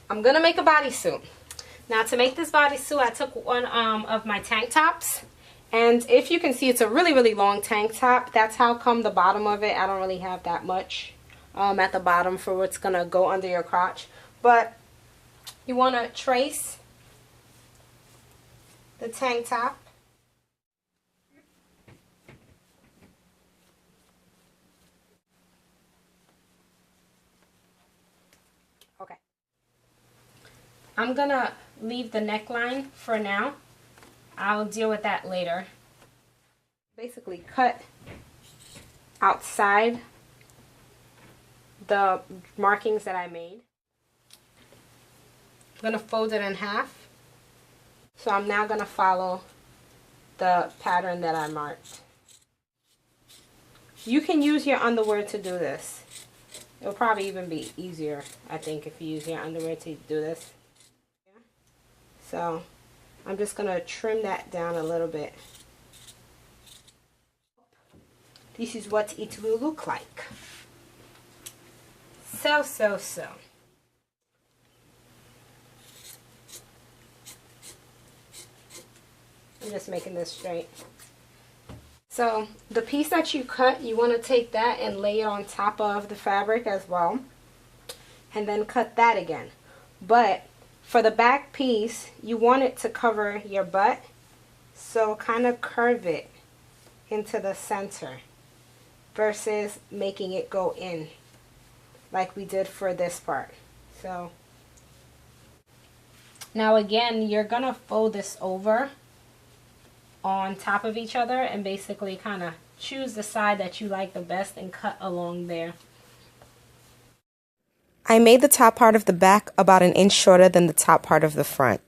I'm gonna make a bodysuit. Now to make this bodysuit, I took one of my tank tops, and if you can see, it's a really long tank top. That's how come the bottom of it, I don't really have that much at the bottom for what's gonna go under your crotch. But you want to trace the tank top. Okay. I'm gonna leave the neckline for now. I'll deal with that later. Basically cut outside the markings that I made. I'm gonna fold it in half. So I'm now gonna follow the pattern that I marked. You can use your underwear to do this. It'll probably even be easier, I think, if you use your underwear to do this. So I'm just gonna trim that down a little bit. This is what it will look like. So. I'm just making this straight. So the piece that you cut, you want to take that and lay it on top of the fabric as well, and then cut that again. But for the back piece, you want it to cover your butt, so kind of curve it into the center versus making it go in like we did for this part. So now again, you're gonna fold this over on top of each other and basically kind of choose the side that you like the best and cut along there. I made the top part of the back about 1 inch shorter than the top part of the front.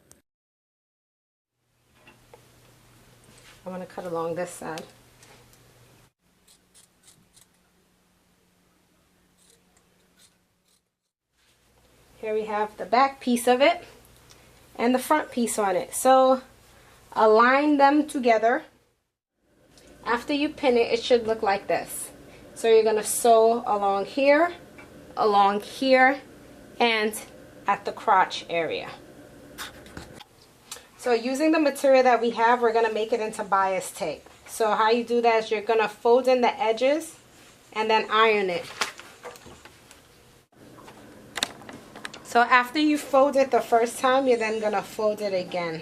I'm going to cut along this side. Here we have the back piece of it and the front piece on it. So align them together. After you pin it, it should look like this. So you're going to sew along here, and at the crotch area. So using the material that we have, we're going to make it into bias tape. So how you do that is you're going to fold in the edges and then iron it. So after you fold it the first time, you're then going to fold it again.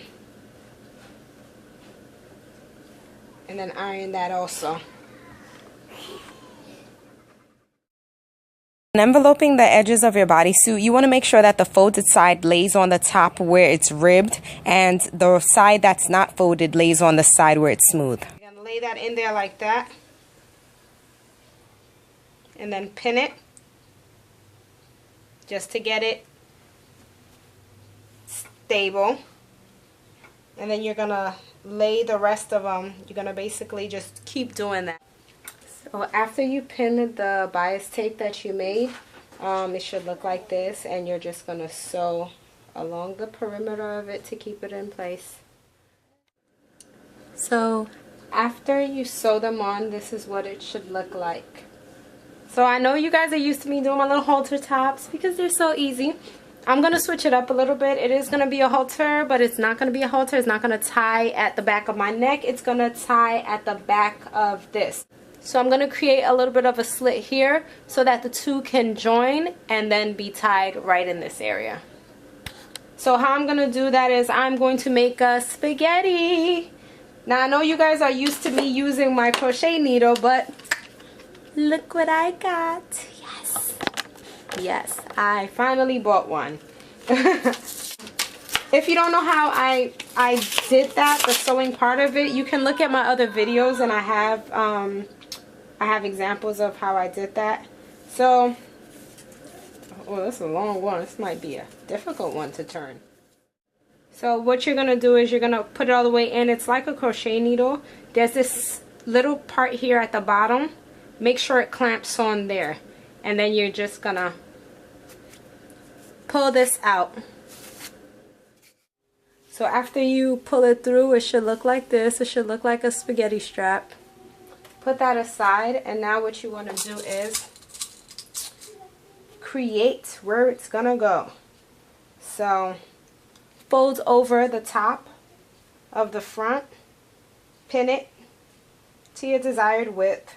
And then iron that also. When enveloping the edges of your bodysuit, you want to make sure that the folded side lays on the top where it's ribbed, and the side that's not folded lays on the side where it's smooth. You're going to lay that in there like that. And then pin it. Just to get it stable. And then you're going to lay the rest of them. You're going to basically just keep doing that. So after you pin the bias tape that you made, it should look like this, and you're just going to sew along the perimeter of it to keep it in place. So after you sew them on, this is what it should look like. So I know you guys are used to me doing my little halter tops because they're so easy. I'm going to switch it up a little bit. It is going to be a halter, but it's not going to be a halter. It's not going to tie at the back of my neck. It's going to tie at the back of this. So I'm going to create a little bit of a slit here so that the two can join and then be tied right in this area. So how I'm going to do that is I'm going to make a spaghetti. Now I know you guys are used to me using my crochet needle, but look what I got. Yes. Yes, I finally bought one. If you don't know how I did that, the sewing part of it, you can look at my other videos, and I have examples of how I did that. So, oh, this is a long one. This might be a difficult one to turn. So what you're going to do is you're going to put it all the way in. It's like a crochet needle. There's this little part here at the bottom. Make sure it clamps on there. And then you're just going to pull this out. So after you pull it through, it should look like this. It should look like a spaghetti strap. Put that aside, and now what you want to do is create where it's gonna go. So fold over the top of the front, pin it to your desired width.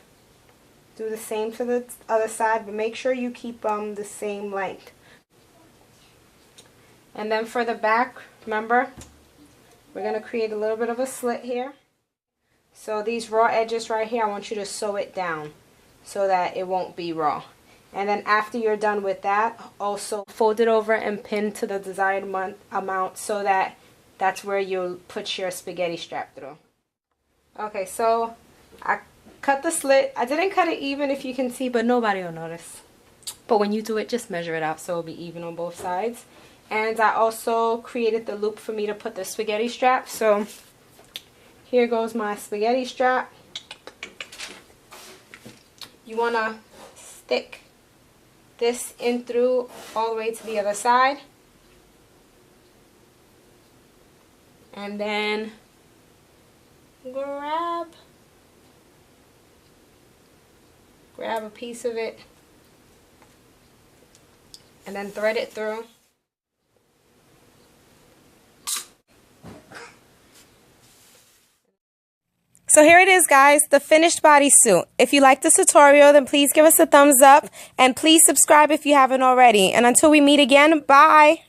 Do the same to the other side, but make sure you keep the same length. And then for the back, remember, we're going to create a little bit of a slit here. So these raw edges right here, I want you to sew it down so that it won't be raw. And then after you're done with that, also fold it over and pin to the desired amount so that that's where you'll put your spaghetti strap through. Okay, so I cut the slit. I didn't cut it even, if you can see, but nobody will notice. But when you do it, just measure it out so it'll be even on both sides. And I also created the loop for me to put the spaghetti strap. So here goes my spaghetti strap. You want to stick this in through all the way to the other side. And then grab a piece of it and then thread it through. So here it is, guys, the finished bodysuit. If you like this tutorial, then please give us a thumbs up and please subscribe if you haven't already. And until we meet again, bye.